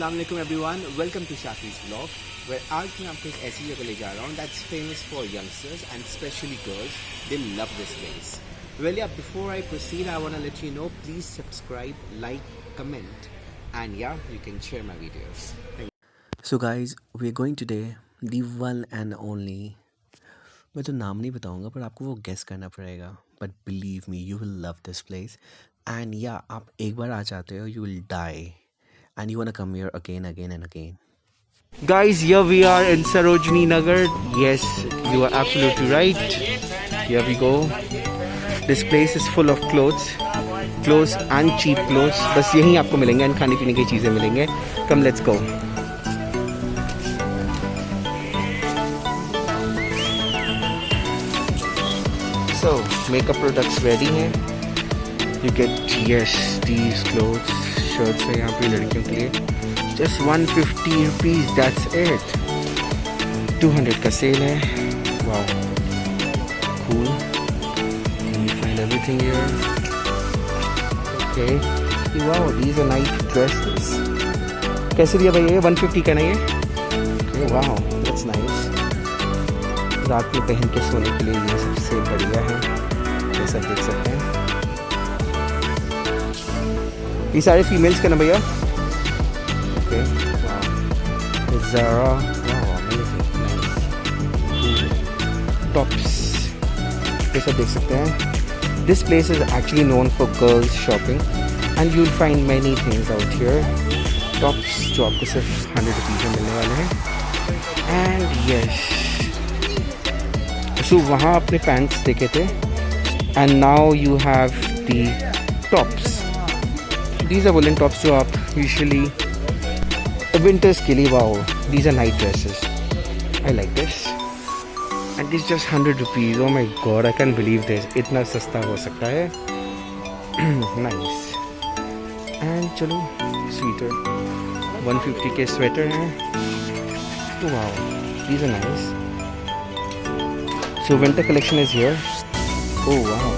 अस्सलाम वालेकुम everyone, welcome to Shaki's vlog where आज मैं आपको एक ऐसी जगह ले जा रहा हूँ that's famous for youngsters and specially girls. They love this place. Well, yeah, before I proceed, I want to let you know, please subscribe, like, comment, and yeah, you can share my videos. Thank you. So guys, we're going today the one and only. मैं तो नाम नहीं बताऊंगा पर आपको वो guess करना पड़ेगा. But believe me, you will love this place. And yeah, आप एक बार आ जाते हो, you will die. And you wanna come here again and again. Guys, here we are in Sarojini Nagar. Yes, you are absolutely right. Here we go. This place is full of clothes and cheap clothes. बस यहीं आपको मिलेंगे and खाने पीने की चीज़ें मिलेंगे. Come, let's go. So, makeup products ready हैं. You get these clothes, shirts है यहाँ पे लड़कियों के लिए. Just 150 rupees. That's it. 200 का सेल है. Wow. Cool. You find everything here. Okay. Wow, these are nice dresses. कैसे दिया भैया ये? 150 का नहीं है? Okay, wow, that's nice. रात में पहन के सोने के लिए ये सबसे बढ़िया है. ये सब देख सकते हैं. ये सारे फीमेल्स का ना भैया? Okay, wow. Zara, wow, amazing, nice. Tops. ये सब देख सकते हैं. This place is actually known for girls shopping, and you'll find many things out here. Tops जो आपको सिर्फ 100 रुपीज़ में मिलने वाले हैं. And yes, so वहाँ आपने पैंट्स देखे थे, and now you have the tops. These are woolen tops जो आप usually winters के लिए. Wow, these are night dresses. I like this. And it's just 100 rupees. Oh my god, I can't believe this. इतना सस्ता हो सकता है. Nice. And चलो sweater. 150 के स्वेटर हैं. Wow, these are nice. So winter collection is here. Oh wow.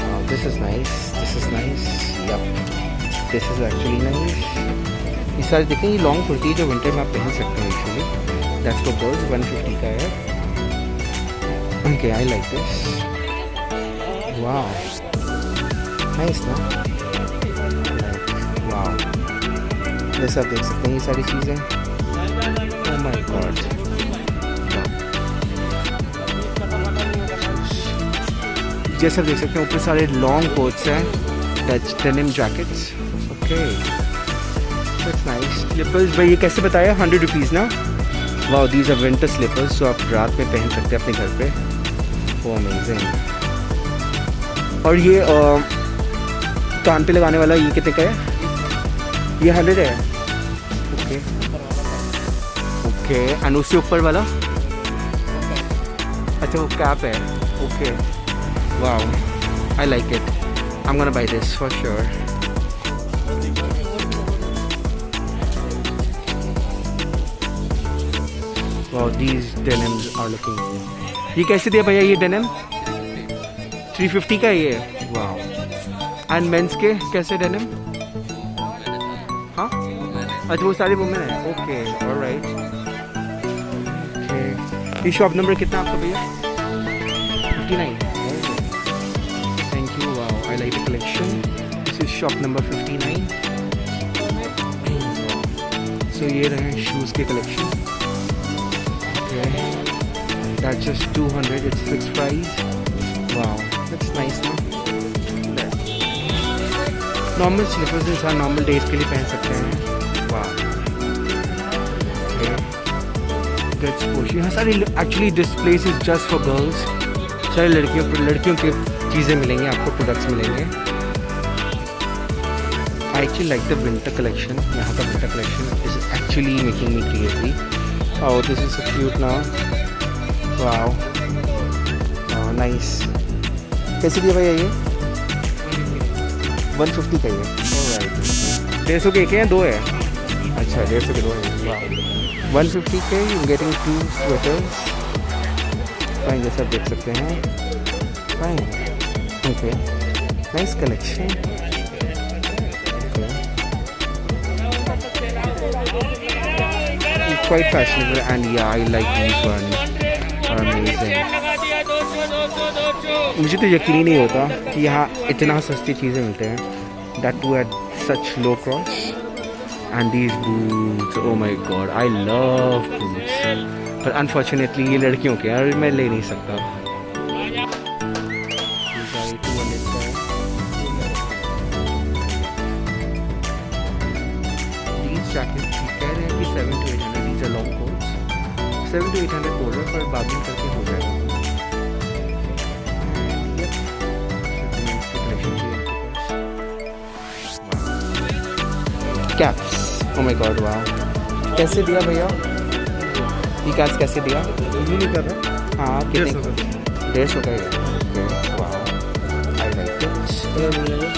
Wow, this is nice. This is nice. Yup. This is actually nice. ये सारे देखें, ये लॉन्ग कुर्ती है जो विंटर में आप पहन सकते हैं यूजुअली. That's for girls. 150 का है. Okay, I like this. Wow. Nice ना? Wow. ये सब देख सकते हैं, ये सारी चीज़ें. Oh my god. ये सब देख सकते हैं, ऊपर सारे लॉन्ग कोट्स हैं. Dutch denim jackets. Okay. That's nice. Slippers भाई ये कैसे बताया? 100 रुपीज़ ना? Wow, these are winter slippers जो आप रात में पहन सकते हैं अपने घर पे. Oh, amazing. और ये कान पे लगाने वाला ये कितने का है? ये 100 है. Okay okay. एंड उससे ऊपर वाला? अच्छा वो कैप है. Okay. Wow, I like it. I'm gonna buy this for sure. Wow, these denims are looking. ये कैसे दिया भैया ये denim? 350 का ये. Wow. And men's के कैसे denim? हाँ? अच्छा वो सारे women हैं. Okay, alright. Okay. ये शॉप नंबर कितना आपका भैया? 59. I like the collection. This is shop number 59. So ये रहे shoes के collection. Okay. That's just 200. It's fixed price. Wow, that's nice ना? Normal slippers इंसान normal days के लिए पहन सकते हैं. Wow. Okay. That's push. यहाँ सारी actually this place is just for girls. सारी लड़कियों के चीज़ें मिलेंगी आपको, प्रोडक्ट्स मिलेंगे. I actually like the winter collection. यहाँ का winter collection is actually making me crazy. Oh, this is so cute ना. Wow, nice. कैसे दिया भैया ये? 150 का ये. ऑलराइट. 150 के एक है, 2 है? अच्छा, 150 के 2 है. वाओ. 150 के यू गेटिंग 2 स्वेटर्स. फाइन, जैसा देख सकते हैं. Fine. Okay, nice collection. Okay. quite fashionable, and yeah, I like these ones. Are amazing. मुझे तो यकीन ही नहीं होता कि यहाँ इतना सस्ती चीज़ें मिलते हैं. That too at such low cost. And these boots, oh my god, I love boots. But unfortunately ये लड़कियों के हैं और मैं ले नहीं सकता. These jackets कह रहे हैं कि 700 to 800. These are long coats. 700 to 800 बोल रहे हैं पर बार्गेन करके हो जाएगा. Caps. Oh my god, wow. कैसे दिया भैया? ये कैप्स कैसे दिया? नहीं कर रहा. हाँ कितने? 150 का ही है. Okay, wow. I like it.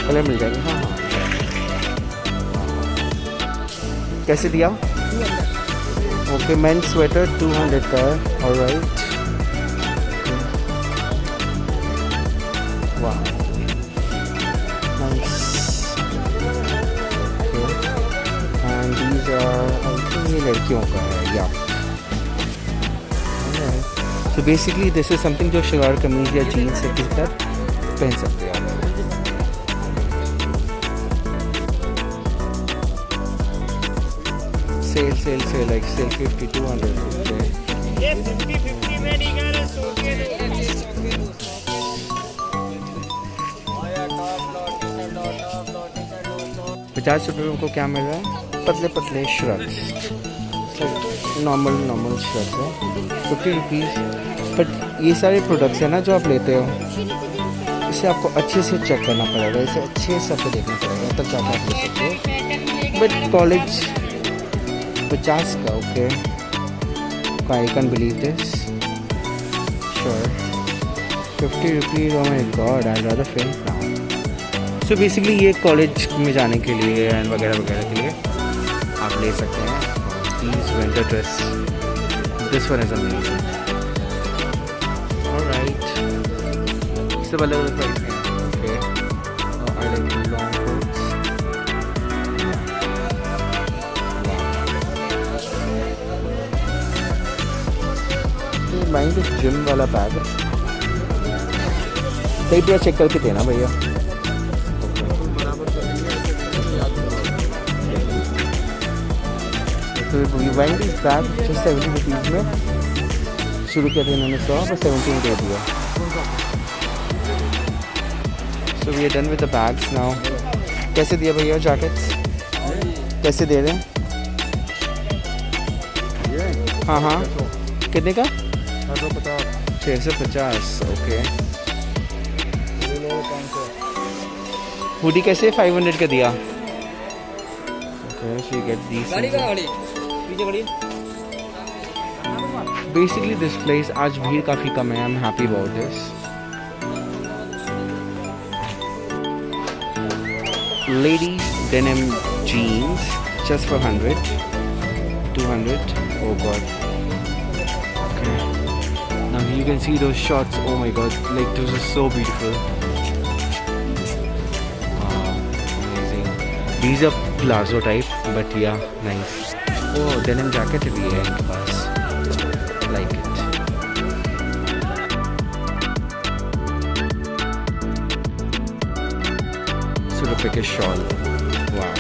Colour मिल जाएगा. हाँ हाँ. कैसे दिया? Okay, men's sweater 200 का है. Alright. Wow. Nice. And these are, I think ये लड़कियों का है, yeah. So basically this is something जो शलवार कमीज या जीन्स के साथ पहन सकते हैं आप. Sale like sale 50, 200. Okay. ये 50 में नहीं कर रहे, 100 के दे. 50 रुपये में उनको क्या मिल रहा है? पतले पतले श्रग्स, नॉर्मल श्रग्स है. 50 रुपीज़. बट ये सारे प्रोडक्ट्स हैं ना जो आप लेते हो, इसे आपको अच्छे से चेक करना पड़ेगा, इसे अच्छे से आपको देखना पड़ेगा तब जाकर आप ले सकते हो. बट कॉलेज 50 का. Okay, I can believe this. Sure 50 rupees. Oh my God, I rather फेंट नाउ. सो बेसिकली ये कॉलेज में जाने के लिए एंड वगैरह वगैरह के लिए आप ले सकते हैं. Please winter dress, this one is amazing. Alright, सब अलग अलग प्राइस हैं. Okay, I like long quotes. Mind gym वाला बैग सही पूरा चेक करके देना भैया. तो वी बाइंग दिस बैग जो 70 रुपीज़ में शुरू किया था इन्होंने 100 पर 70 में दे दिया. So we are done with the bags now. कैसे दिया भैया जैकेट्स? कैसे दे रहे हैं? हाँ हाँ, कितने का? 650. ओके. हुडी कैसे 500 का दिया? Okay, so you get these. Basically this place आज भीड़ काफ़ी कम है. I am happy about this. Ladies denim jeans just for 100, 200. Oh god. Okay. Now you can see those shots. Oh my god, like those are so beautiful. Wow, amazing. These are palazzo type, but yeah, nice. Oh, denim jacket bhi hai इनके पास. Like it. Pick a shawl. Wow.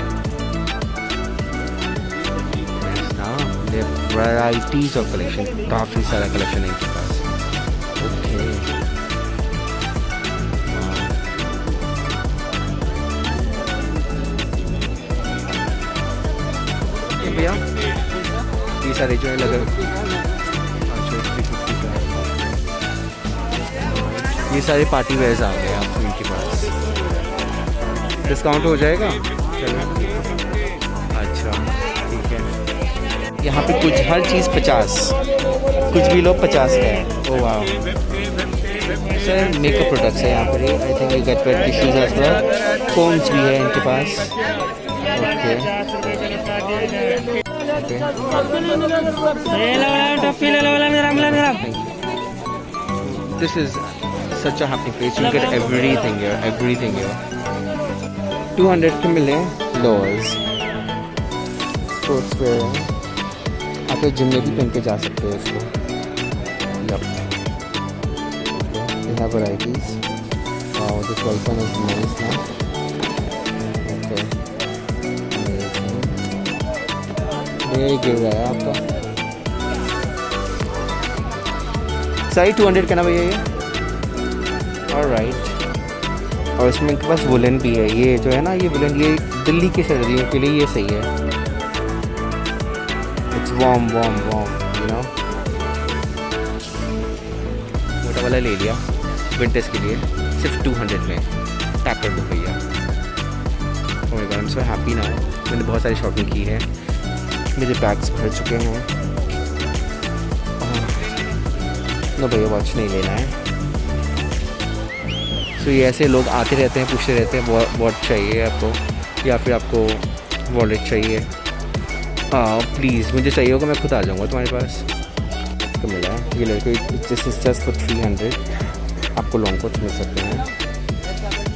Nice. Now they have varieties of collection. काफी सारा collection है इनके पास. Okay. Wow. ये भैया ये सारे जो है लगे. ये सारे पार्टी वेयर्स आ गए आपको इनके पास. डिस्काउंट हो जाएगा? चलो अच्छा ठीक है. यहाँ पे कुछ हर चीज़ 50, कुछ भी लो 50 का है. ओ वाह. सर मेकअप प्रोडक्ट्स है यहाँ पर. I think you get wet tissues as well. Combs भी है इनके पास. Okay this is such a happy place. You get everything here. 200 के मिले लोअर्स, स्पोर्ट्स वेयर. आप फिर जिम में भी पहन के जा सकते हो इसको. Yup. They have varieties. Wow, this white one is nice now. Okay. Amazing. भैया ये गिर रहा है आपका. साइज 200 का ना भैया ये. Alright. और इसमें इनके पास वुलन भी है. ये जो है ना ये वुलन ये दिल्ली के सर्दियों के लिए ये सही है. It's warm, you know. मोटा वाला ले लिया विंटर्स के लिए सिर्फ 200 में. टैप कर दो भैया. Oh my God, I am so happy now. मैंने बहुत सारी शॉपिंग की है. मेरे बैग्स भर चुके हैं. नो भैया वॉच नहीं लेना है. सो ये ऐसे लोग आते रहते हैं, पूछते रहते हैं वॉच चाहिए आपको या फिर आपको वॉलेट चाहिए. प्लीज़ मुझे चाहिए होगा, मैं खुद आ जाऊँगा तुम्हारे पास. तो मिला है ये लड़के जस्ट फॉर 300. आपको लॉन्ग कोट मिल सकते हैं.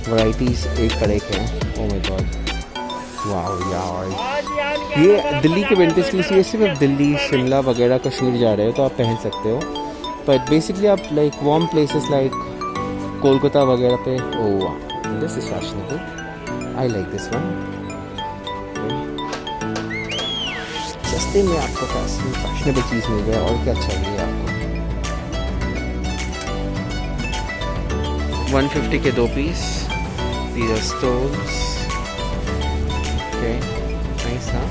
वैराइटीज़ एक पर एक है. ओह माय गॉड, वाह यार. ये दिल्ली के विंटर्स के लिए ये सिर्फ दिल्ली, शिमला वगैरह, कश्मीर जा रहे हो तो आप पहन सकते हो. बट बेसिकली आप like warm places like Kolkata वगैरह पे. ओह this is fashionable. I like this one. सस्ते में आपको फैशनेबल चीज़ मिल जाए और क्या चाहिए आपको. 150 के 2 piece. These are stoles. Okay, nice huh?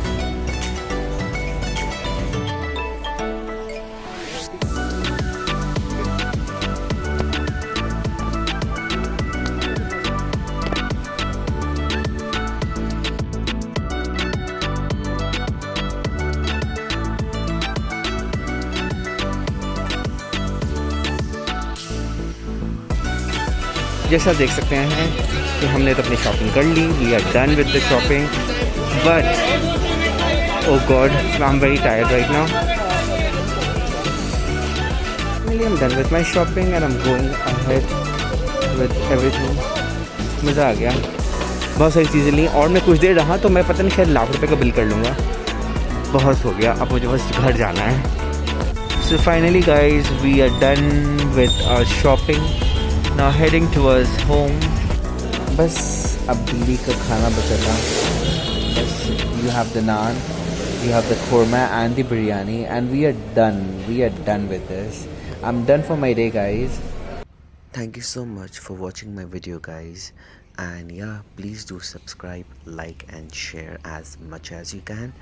जैसा देख सकते हैं कि हमने तो अपनी शॉपिंग कर ली. We are done with the shopping. But oh god, I am very tired right now. I am done with my shopping and I am going ahead with everything. मज़ा आ गया. बहुत सारी चीज़ें ली और मैं कुछ देर रहा तो मैं पता नहीं शायद ₹1,00,000 का बिल कर लूँगा. बहुत हो गया. अब मुझे बस घर जाना है. So finally guys we are done with our shopping. Now heading towards home. बस अब दिल्ली का खाना बचेगा. बस you have the naan, you have the korma and the biryani, and we are done. We are done with this. I'm done for my day, guys. Thank you so much for watching my video, guys. And yeah, please do subscribe, like and share as much as you can.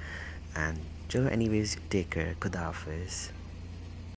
And anyways, take care. Khuda Hafiz.